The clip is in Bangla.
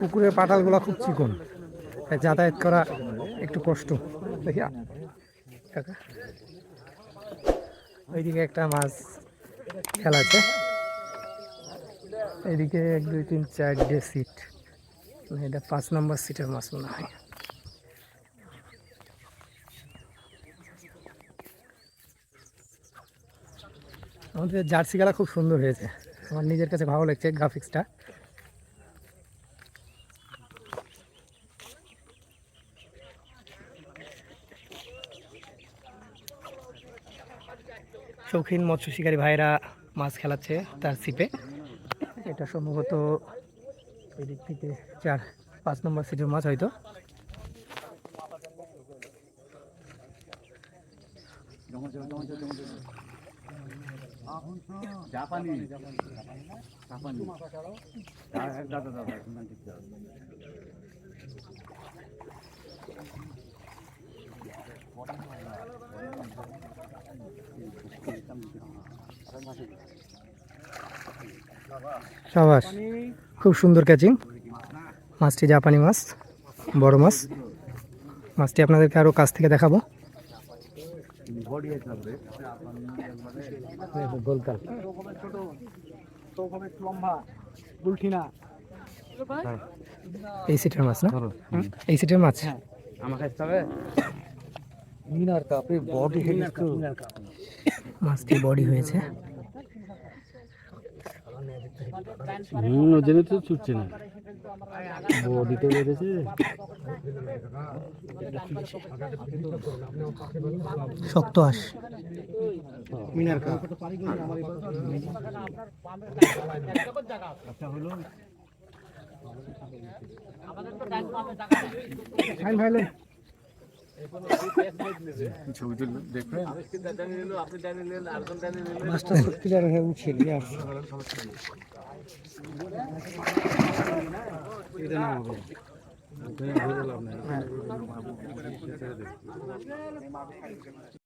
পুকুরের পাটালগুলো খুব চিকন, তাই যাতায়াত করা একটু কষ্ট। দেখি কাকা, ওইদিকে একটা মাছ খেলাছে, এইদিকে 1 2 3 4টে সিট, এটা 5 নম্বর সিটের মাছ মনে হয়। আমাদের জার্সি খেলা খুব সুন্দর হয়েছে, আমার নিজের কাছে ভালো লাগছে গ্রাফিক্সটা। শৌখিন মৎস্য শিকারী ভাইরা মাছ খেলাচ্ছে তার ছিপে। এটা সম্ভবত এই দিক থেকে 4 5 নম্বর সিটের মাছ হয়তো। সাবাস, খুব সুন্দর ক্যাচিং। মাছটি জাপানি মাছ, বড় মাছ। মাছটি আপনাদেরকে আরো কাছ থেকে দেখাবো। এই সিটের মাছ না, এই সিটের মাছ মাছটি বডি হয়েছে। তো ছুটছে না, বডিতে বেড়েছে। শক্ত আঁশ মিনার কাপ। ছবি তুলবেন, দেখবেন মাছটা সত্যিকার উঠছে। এটা না হবে।